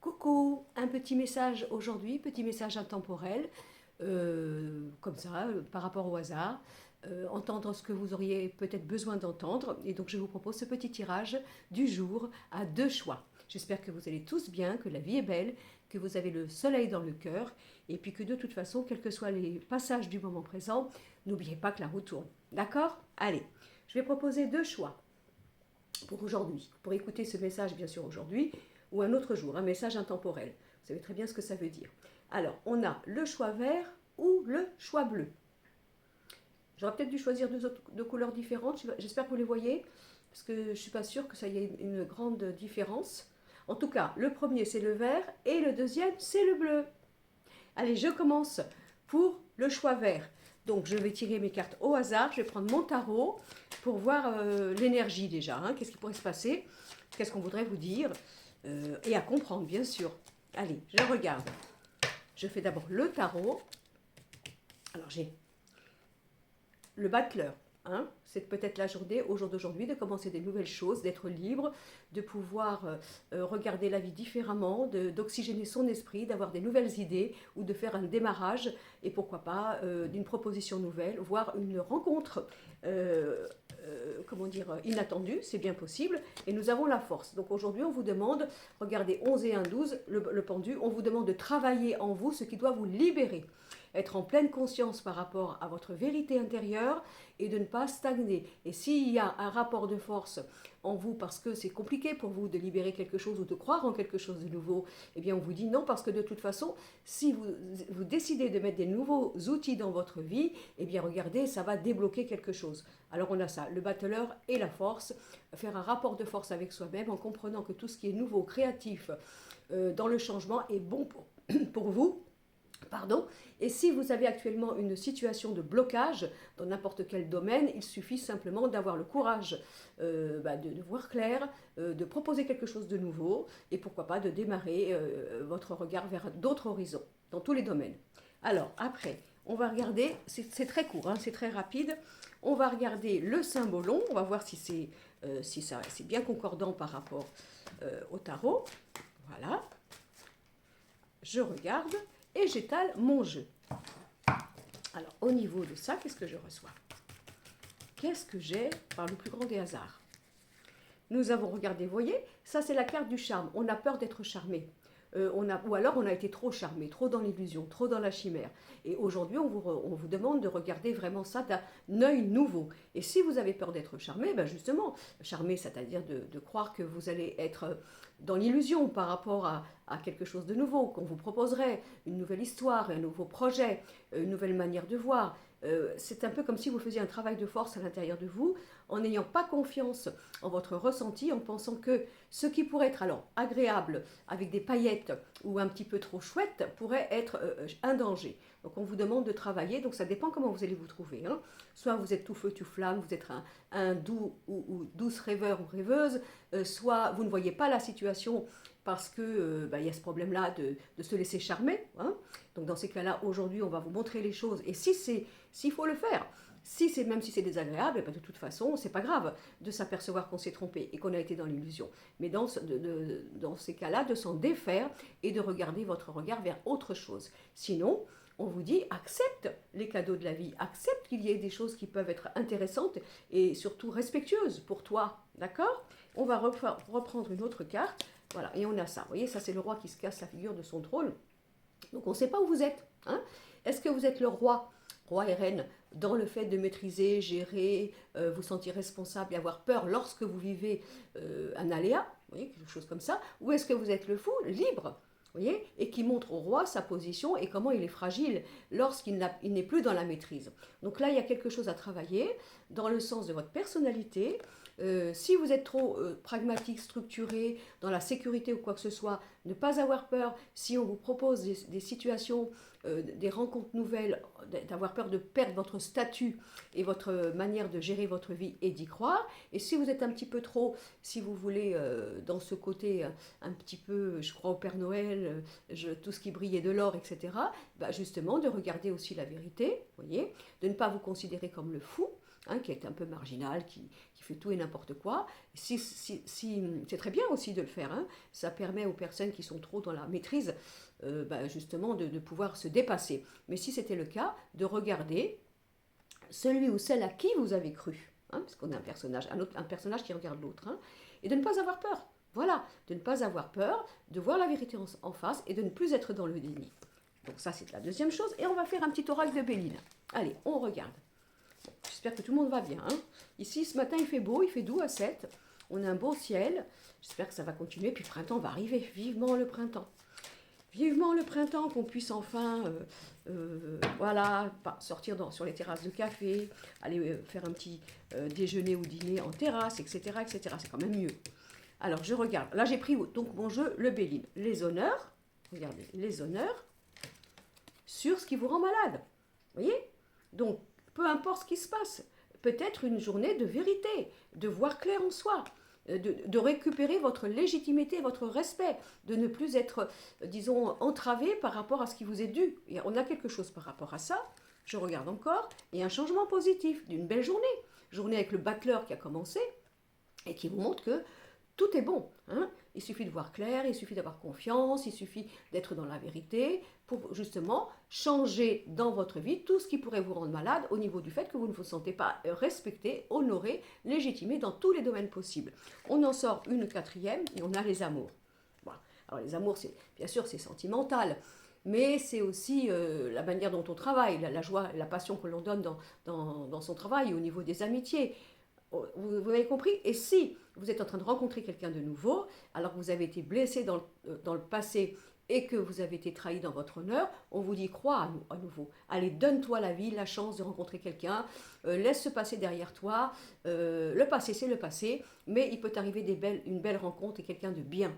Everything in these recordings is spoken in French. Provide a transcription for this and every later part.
Coucou, un petit message aujourd'hui, petit message intemporel, comme ça, par rapport au hasard, entendre ce que vous auriez peut-être besoin d'entendre. Et donc je vous propose ce petit tirage du jour à deux choix. J'espère que vous allez tous bien, que la vie est belle, que vous avez le soleil dans le cœur, et puis que de toute façon, quels que soient les passages du moment présent, n'oubliez pas que la roue tourne. D'accord? Allez, je vais proposer deux choix pour aujourd'hui, pour écouter ce message bien sûr aujourd'hui, ou un autre jour, un message intemporel. Vous savez très bien ce que ça veut dire. Alors, on a le choix vert ou le choix bleu. J'aurais peut-être dû choisir deux couleurs différentes, j'espère que vous les voyez, parce que je ne suis pas sûre que ça y ait une grande différence. En tout cas, le premier c'est le vert et le deuxième c'est le bleu. Allez, je commence pour le choix vert. Donc je vais tirer mes cartes au hasard, je vais prendre mon tarot pour voir l'énergie déjà, hein. Qu'est-ce qui pourrait se passer, qu'est-ce qu'on voudrait vous dire, et à comprendre bien sûr. Allez, je regarde. Je fais d'abord le tarot. Alors j'ai le battleur. Hein, c'est peut-être la journée, au jour d'aujourd'hui, de commencer des nouvelles choses, d'être libre, de pouvoir regarder la vie différemment, d'oxygéner son esprit, d'avoir des nouvelles idées ou de faire un démarrage et pourquoi pas d'une proposition nouvelle, voire une rencontre comment dire, inattendue, c'est bien possible, et nous avons la force. Donc aujourd'hui, on vous demande, regardez 11 et 1, 12, le pendu, on vous demande de travailler en vous ce qui doit vous libérer, être en pleine conscience par rapport à votre vérité intérieure et de ne pas stagner. Et s'il y a un rapport de force en vous parce que c'est compliqué pour vous de libérer quelque chose ou de croire en quelque chose de nouveau, eh bien on vous dit non parce que de toute façon, si vous décidez de mettre des nouveaux outils dans votre vie, eh bien regardez, ça va débloquer quelque chose. Alors on a ça, le battleur et la force, faire un rapport de force avec soi-même en comprenant que tout ce qui est nouveau, créatif, dans le changement est bon pour vous. Pardon. Et si vous avez actuellement une situation de blocage dans n'importe quel domaine, il suffit simplement d'avoir le courage de voir clair, de proposer quelque chose de nouveau et pourquoi pas de démarrer votre regard vers d'autres horizons dans tous les domaines. Alors après, on va regarder, c'est très court, hein, c'est très rapide, on va regarder le symbolon, on va voir si c'est bien concordant par rapport au tarot. Voilà, je regarde et j'étale mon jeu. Alors, au niveau de ça, qu'est-ce que je reçois? Qu'est-ce que j'ai par le plus grand des hasards? Nous avons regardé, vous voyez, ça c'est la carte du charme. On a peur d'être charmé. Ou alors on a été trop charmé, trop dans l'illusion, trop dans la chimère. Et aujourd'hui, on vous demande de regarder vraiment ça d'un œil nouveau. Et si vous avez peur d'être charmé, ben justement, charmé, c'est-à-dire de croire que vous allez être dans l'illusion par rapport à quelque chose de nouveau, qu'on vous proposerait, une nouvelle histoire, un nouveau projet, une nouvelle manière de voir. C'est un peu comme si vous faisiez un travail de force à l'intérieur de vous, en n'ayant pas confiance en votre ressenti, en pensant que ce qui pourrait être alors agréable avec des paillettes ou un petit peu trop chouette pourrait être un danger. Donc on vous demande de travailler, donc ça dépend comment vous allez vous trouver. Hein. Soit vous êtes tout feu, tout flamme, vous êtes un doux ou douce rêveur ou rêveuse, soit vous ne voyez pas la situation parce que y a ce problème-là de se laisser charmer. Hein. Donc dans ces cas-là, aujourd'hui, on va vous montrer les choses. Et s'il faut le faire, même si c'est désagréable, de toute façon, c'est pas grave de s'apercevoir qu'on s'est trompé et qu'on a été dans l'illusion. Mais dans ces cas-là, de s'en défaire et de regarder votre regard vers autre chose. Sinon, on vous dit accepte les cadeaux de la vie, accepte qu'il y ait des choses qui peuvent être intéressantes et surtout respectueuses pour toi, d'accord? On va reprendre une autre carte, voilà, et on a ça. Vous voyez, ça c'est le roi qui se casse la figure de son trône. Donc on ne sait pas où vous êtes. Hein. Est-ce que vous êtes le roi et reine, dans le fait de maîtriser, gérer, vous sentir responsable et avoir peur lorsque vous vivez un aléa, vous voyez, quelque chose comme ça, ou est-ce que vous êtes le fou, libre, vous voyez, et qui montre au roi sa position et comment il est fragile lorsqu'il n'est plus dans la maîtrise. Donc là, il y a quelque chose à travailler dans le sens de votre personnalité. Si vous êtes trop pragmatique, structuré, dans la sécurité ou quoi que ce soit, ne pas avoir peur. Si on vous propose des situations, des rencontres nouvelles, d'avoir peur de perdre votre statut et votre manière de gérer votre vie et d'y croire. Et si vous êtes un petit peu trop, si vous voulez, dans ce côté un petit peu, je crois au Père Noël, tout ce qui brille est de l'or, etc., bah justement, de regarder aussi la vérité, voyez, de ne pas vous considérer comme le fou, hein, qui est un peu marginal, qui fait tout et n'importe quoi. C'est très bien aussi de le faire, hein. Ça permet aux personnes qui sont trop dans la maîtrise, justement, de pouvoir se dépasser. Mais si c'était le cas, de regarder celui ou celle à qui vous avez cru, hein, parce qu'on a un personnage qui regarde l'autre, hein, et de ne pas avoir peur. Voilà, de ne pas avoir peur, de voir la vérité en face et de ne plus être dans le déni. Donc ça, c'est la deuxième chose. Et on va faire un petit oracle de Béline. Allez, on regarde. Bon, j'espère que tout le monde va bien, hein. Ici, ce matin, il fait beau, il fait doux à 7. On a un beau ciel. J'espère que ça va continuer. Puis le printemps va arriver. Vivement le printemps. Vivement le printemps, qu'on puisse enfin voilà, sortir sur les terrasses de café, aller faire un petit déjeuner ou dîner en terrasse, etc. etc. C'est quand même mieux. Alors, je regarde. Là, j'ai pris donc mon jeu, le Béline. Les honneurs, regardez, les honneurs sur ce qui vous rend malade. Vous voyez? Donc, peu importe ce qui se passe, peut-être une journée de vérité, de voir clair en soi, de récupérer votre légitimité, votre respect, de ne plus être, disons, entravé par rapport à ce qui vous est dû. Et on a quelque chose par rapport à ça. Je regarde encore, et un changement positif d'une belle journée. Journée avec le battleur qui a commencé et qui vous montre que tout est bon, hein. Il suffit de voir clair, il suffit d'avoir confiance, il suffit d'être dans la vérité pour justement changer dans votre vie tout ce qui pourrait vous rendre malade au niveau du fait que vous ne vous sentez pas respecté, honoré, légitimé dans tous les domaines possibles. On en sort une quatrième et on a les amours. Voilà. Alors les amours, bien sûr, c'est sentimental, mais c'est aussi la manière dont on travaille, la joie, la passion que l'on donne dans son travail, au niveau des amitiés. Vous avez compris? Et si vous êtes en train de rencontrer quelqu'un de nouveau, alors que vous avez été blessé dans le passé et que vous avez été trahi dans votre honneur, on vous dit crois à nouveau. Allez, donne-toi la vie, la chance de rencontrer quelqu'un, laisse se passer derrière toi. Le passé, c'est le passé, mais il peut t'arriver une belle rencontre et quelqu'un de bien,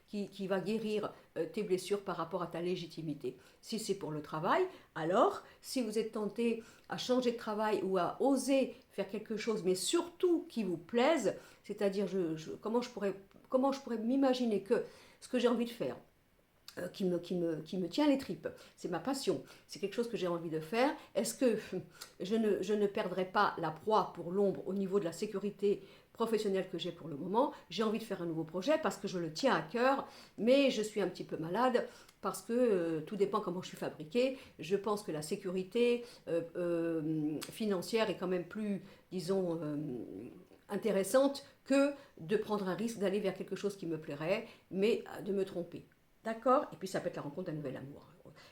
qui va guérir tes blessures par rapport à ta légitimité. Si c'est pour le travail, alors si vous êtes tenté à changer de travail ou à oser faire quelque chose, mais surtout qui vous plaise, c'est-à-dire comment je pourrais m'imaginer que ce que j'ai envie de faire, qui me tient les tripes, c'est ma passion, c'est quelque chose que j'ai envie de faire, est-ce que je ne perdrai pas la proie pour l'ombre au niveau de la sécurité professionnelle que j'ai pour le moment? J'ai envie de faire un nouveau projet parce que je le tiens à cœur, mais je suis un petit peu malade parce que tout dépend comment je suis fabriquée. Je pense que la sécurité financière est quand même plus, disons, intéressante que de prendre un risque d'aller vers quelque chose qui me plairait, mais de me tromper. D'accord? Et puis ça peut être la rencontre d'un nouvel amour.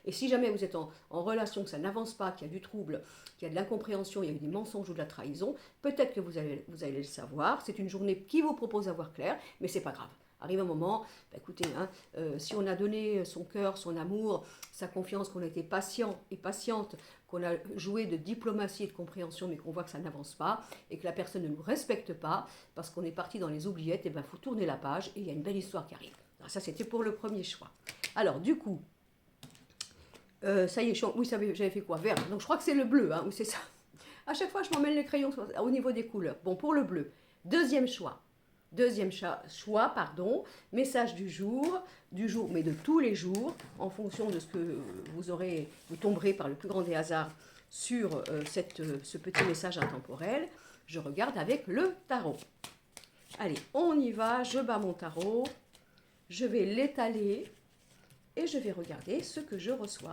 Et si jamais vous êtes en relation, que ça n'avance pas, qu'il y a du trouble, qu'il y a de l'incompréhension, il y a eu des mensonges ou de la trahison, peut-être que vous allez le savoir. C'est une journée qui vous propose d'avoir clair, mais c'est pas grave. Arrive un moment, écoutez, hein, si on a donné son cœur, son amour, sa confiance, qu'on a été patient et patiente, qu'on a joué de diplomatie et de compréhension, mais qu'on voit que ça n'avance pas, et que la personne ne nous respecte pas, parce qu'on est parti dans les oubliettes, et bien il faut tourner la page, et il y a une belle histoire qui arrive. Alors, ça, c'était pour le premier choix. Alors, du coup, ça y est, oui, j'avais fait quoi? Vert. Donc, je crois que c'est le bleu, hein, ou c'est ça. À chaque fois, je m'emmène les crayons au niveau des couleurs. Bon, pour le bleu, deuxième choix. Pardon, message du jour, mais de tous les jours, en fonction de ce que vous tomberez par le plus grand des hasards sur ce petit message intemporel. Je regarde avec le tarot. Allez, on y va, je bats mon tarot, je vais l'étaler et je vais regarder ce que je reçois.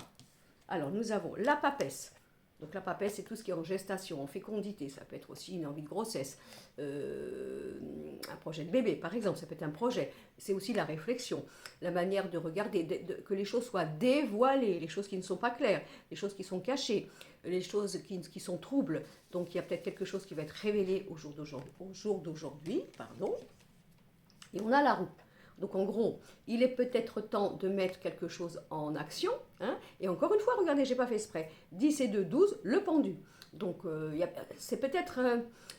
Alors, nous avons la papesse. Donc la papesse, c'est tout ce qui est en gestation, en fécondité. Ça peut être aussi une envie de grossesse, un projet de bébé, par exemple. Ça peut être un projet. C'est aussi la réflexion, la manière de regarder, que les choses soient dévoilées, les choses qui ne sont pas claires, les choses qui sont cachées, les choses qui sont troubles. Donc il y a peut-être quelque chose qui va être révélé au jour d'aujourd'hui. Et on a la roue. Donc en gros, il est peut-être temps de mettre quelque chose en action. Hein, et encore une fois, regardez, j'ai pas fait exprès. 10 et 2, 12, le pendu. Donc c'est peut-être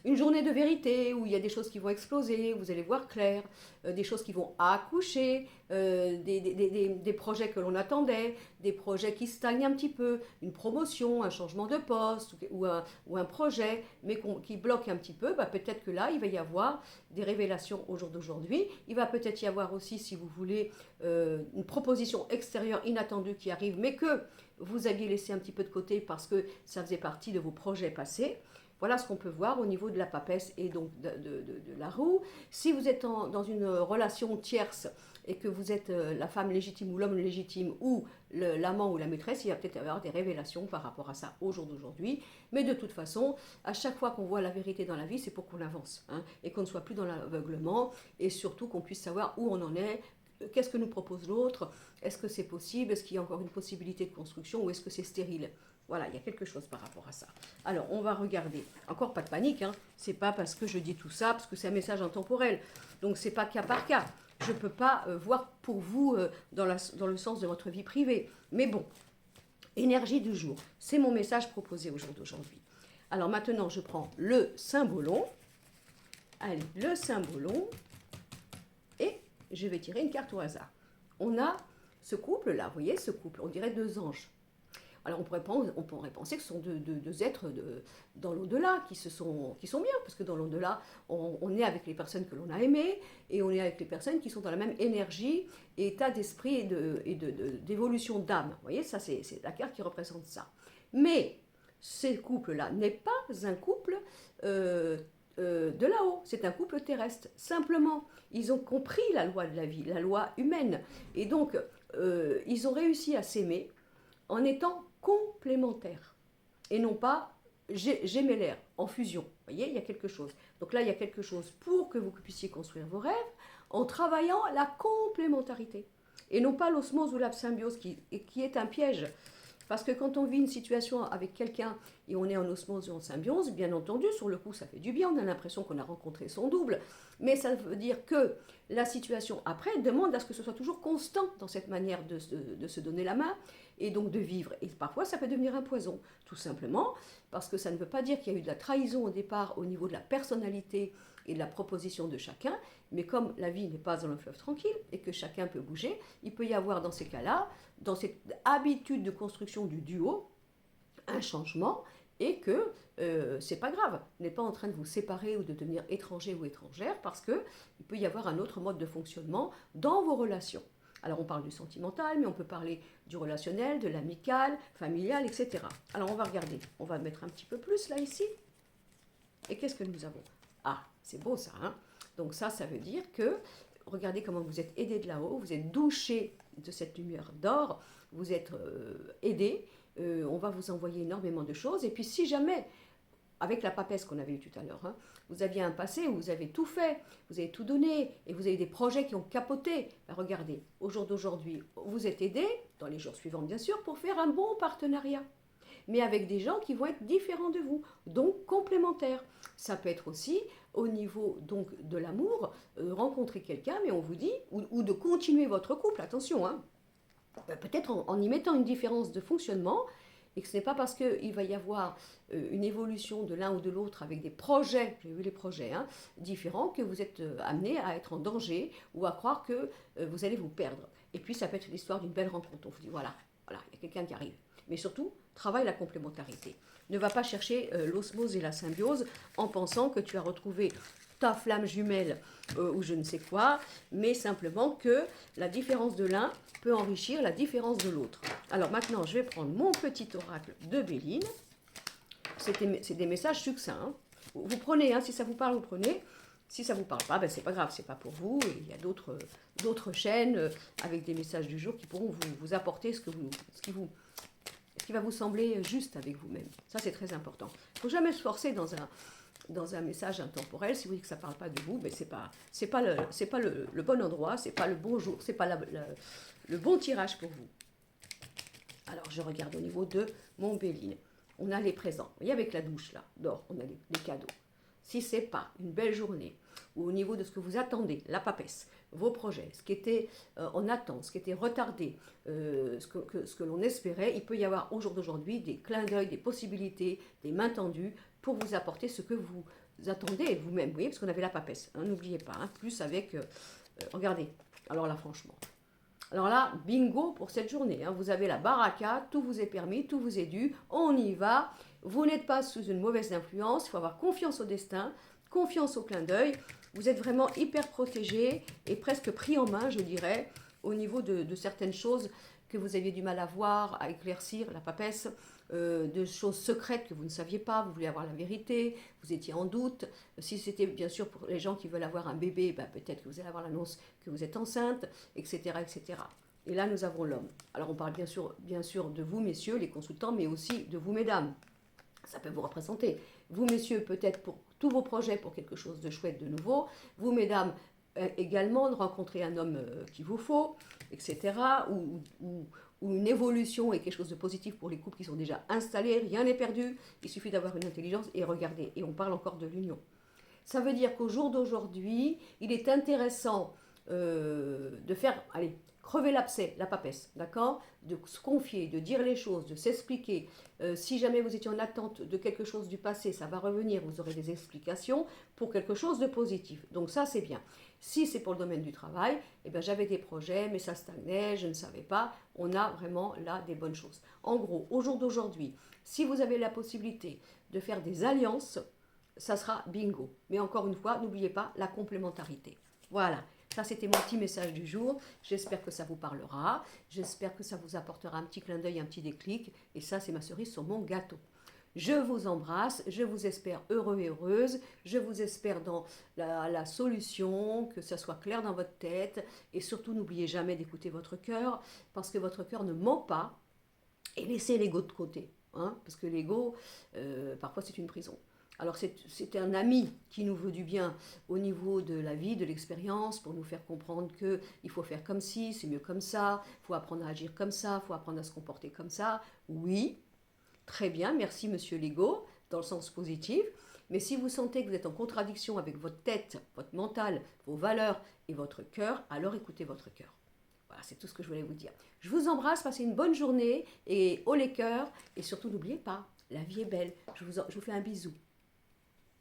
une journée de vérité où il y a des choses qui vont exploser, vous allez voir clair, des choses qui vont accoucher, des projets que l'on attendait, des projets qui stagnent un petit peu, une promotion, un changement de poste ou un projet, mais qui bloque un petit peu. Peut-être que là, il va y avoir des révélations au jour d'aujourd'hui. Il va peut-être y avoir aussi, si vous voulez, une proposition extérieure inattendue qui arrive, mais que vous aviez laissé un petit peu de côté parce que ça faisait partie de vos projets passés. Voilà ce qu'on peut voir au niveau de la papesse et donc de la roue. Si vous êtes dans une relation tierce et que vous êtes la femme légitime ou l'homme légitime ou l'amant ou la maîtresse, il va peut-être y avoir des révélations par rapport à ça au jour d'aujourd'hui. Mais de toute façon, à chaque fois qu'on voit la vérité dans la vie, c'est pour qu'on avance, hein, et qu'on ne soit plus dans l'aveuglement et surtout qu'on puisse savoir où on en est, qu'est-ce que nous propose l'autre, est-ce que c'est possible, est-ce qu'il y a encore une possibilité de construction ou est-ce que c'est stérile. Voilà, il y a quelque chose par rapport à ça. Alors, on va regarder. Encore pas de panique, hein. C'est pas parce que je dis tout ça, parce que c'est un message intemporel. Donc, c'est pas cas par cas. Je ne peux pas voir pour vous dans le sens de votre vie privée. Mais bon, énergie du jour. C'est mon message proposé au jour d'aujourd'hui. Alors maintenant, je prends le symbolon. Allez, le symbolon. Et je vais tirer une carte au hasard. On a ce couple-là, vous voyez, ce couple, on dirait deux anges. Alors on pourrait penser que ce sont deux êtres dans l'au-delà qui sont bien, parce que dans l'au-delà, on est avec les personnes que l'on a aimées, et on est avec les personnes qui sont dans la même énergie, état d'esprit et d'évolution d'âme. Vous voyez, ça c'est la carte qui représente ça. Mais ce couple-là n'est pas un couple de là-haut, c'est un couple terrestre. Simplement, ils ont compris la loi de la vie, la loi humaine, et donc ils ont réussi à s'aimer en étant complémentaires et non pas gémellaires, en fusion. Vous voyez, il y a quelque chose. Donc là, il y a quelque chose pour que vous puissiez construire vos rêves en travaillant la complémentarité et non pas l'osmose ou la symbiose qui est un piège. Parce que quand on vit une situation avec quelqu'un et on est en osmose ou en symbiose, bien entendu, sur le coup, ça fait du bien, on a l'impression qu'on a rencontré son double. Mais ça veut dire que la situation après demande à ce que ce soit toujours constant dans cette manière de se donner la main et donc de vivre. Et parfois, ça peut devenir un poison, tout simplement, parce que ça ne veut pas dire qu'il y a eu de la trahison au départ au niveau de la personnalité et de la proposition de chacun, mais comme la vie n'est pas dans le fleuve tranquille et que chacun peut bouger, il peut y avoir dans ces cas-là, dans cette habitude de construction du duo, un changement et que c'est pas grave. Vous n'êtes pas en train de vous séparer ou de devenir étranger ou étrangère parce qu'il peut y avoir un autre mode de fonctionnement dans vos relations. Alors on parle du sentimental, mais on peut parler du relationnel, de l'amical, familial, etc. Alors on va regarder, on va mettre un petit peu plus là ici. Et qu'est-ce que nous avons? Ah, c'est beau ça, hein? Donc ça veut dire que, regardez comment vous êtes aidé de là-haut, vous êtes douché de cette lumière d'or, vous êtes aidé, on va vous envoyer énormément de choses. Et puis si jamais, avec la papesse qu'on avait eue tout à l'heure, hein, vous aviez un passé où vous avez tout fait, vous avez tout donné, et vous avez des projets qui ont capoté, ben regardez, au jour d'aujourd'hui, vous êtes aidé, dans les jours suivants bien sûr, pour faire un bon partenariat. Mais avec des gens qui vont être différents de vous, donc complémentaires. Ça peut être aussi au niveau donc de l'amour, rencontrer quelqu'un, mais on vous dit, ou de continuer votre couple, attention, hein, peut-être en y mettant une différence de fonctionnement, et que ce n'est pas parce qu'il va y avoir une évolution de l'un ou de l'autre avec des projets, j'ai vu les projets, hein, différents, que vous êtes amené à être en danger ou à croire que vous allez vous perdre. Et puis ça peut être l'histoire d'une belle rencontre, on vous dit voilà, il y a quelqu'un qui arrive. Mais surtout, travaille la complémentarité. Ne va pas chercher l'osmose et la symbiose en pensant que tu as retrouvé ta flamme jumelle ou je ne sais quoi, mais simplement que la différence de l'un peut enrichir la différence de l'autre. Alors maintenant, je vais prendre mon petit oracle de Béline. C'est des messages succincts. Hein. Vous prenez, hein, si ça vous parle, vous prenez. Si ça ne vous parle pas, ben c'est pas grave, c'est pas pour vous. Et il y a d'autres chaînes avec des messages du jour qui pourront vous apporter ce qui va vous sembler juste avec vous-même. Ça, c'est très important. Il ne faut jamais se forcer dans un message intemporel. Si vous dites que ça ne parle pas de vous, ben c'est pas le bon endroit, c'est pas le bon jour, c'est pas le bon tirage pour vous. Alors, je regarde au niveau de mon Béline. On a les présents. Vous voyez, avec la douche, là, d'or, on a les cadeaux. Si ce n'est pas une belle journée, ou au niveau de ce que vous attendez, la papesse, vos projets, ce qui était en attente, ce qui était retardé, ce que l'on espérait, il peut y avoir au jour d'aujourd'hui des clins d'œil, des possibilités, des mains tendues pour vous apporter ce que vous attendez vous-même. Vous voyez, parce qu'on avait la papesse, hein, n'oubliez pas, hein, plus avec... regardez, alors là, franchement. Alors là, bingo pour cette journée, hein, vous avez la baraka, tout vous est permis, tout vous est dû, on y va. Vous n'êtes pas sous une mauvaise influence, il faut avoir confiance au destin, confiance au clin d'œil. Vous êtes vraiment hyper protégé et presque pris en main, je dirais, au niveau de certaines choses que vous aviez du mal à voir, à éclaircir, la papesse, de choses secrètes que vous ne saviez pas, vous vouliez avoir la vérité, vous étiez en doute. Si c'était bien sûr pour les gens qui veulent avoir un bébé, ben, peut-être que vous allez avoir l'annonce que vous êtes enceinte, etc., etc. Et là, nous avons l'homme. Alors, on parle bien sûr de vous, messieurs, les consultants, mais aussi de vous, mesdames. Ça peut vous représenter. Vous, messieurs, peut-être pour tous vos projets, pour quelque chose de chouette, de nouveau. Vous, mesdames, également, de rencontrer un homme qu'il vous faut, etc. Ou une évolution et quelque chose de positif pour les couples qui sont déjà installés. Rien n'est perdu. Il suffit d'avoir une intelligence et regardez. Et on parle encore de l'union. Ça veut dire qu'au jour d'aujourd'hui, il est intéressant de faire, allez, crever l'abcès, la papesse, d'accord? De se confier, de dire les choses, de s'expliquer. Si jamais vous étiez en attente de quelque chose du passé, ça va revenir, vous aurez des explications pour quelque chose de positif. Donc ça, c'est bien. Si c'est pour le domaine du travail, eh bien, j'avais des projets, mais ça stagnait, je ne savais pas. On a vraiment là des bonnes choses. En gros, au jour d'aujourd'hui, si vous avez la possibilité de faire des alliances, ça sera bingo. Mais encore une fois, n'oubliez pas la complémentarité. Voilà, ça c'était mon petit message du jour. J'espère que ça vous parlera. J'espère que ça vous apportera un petit clin d'œil, un petit déclic. Et ça, c'est ma cerise sur mon gâteau. Je vous embrasse, je vous espère heureux et heureuse, je vous espère dans la solution, que ça soit clair dans votre tête. Et surtout, n'oubliez jamais d'écouter votre cœur, parce que votre cœur ne ment pas. Et laissez l'ego de côté, hein, parce que l'ego, parfois, c'est une prison. Alors c'est un ami qui nous veut du bien au niveau de la vie, de l'expérience, pour nous faire comprendre qu'il faut faire comme ci, c'est mieux comme ça, il faut apprendre à agir comme ça, il faut apprendre à se comporter comme ça. Oui, très bien, merci monsieur l'ego, dans le sens positif. Mais si vous sentez que vous êtes en contradiction avec votre tête, votre mental, vos valeurs et votre cœur, alors écoutez votre cœur. Voilà, c'est tout ce que je voulais vous dire. Je vous embrasse, passez une bonne journée et haut les cœurs. Et surtout, n'oubliez pas, la vie est belle. Je vous fais un bisou.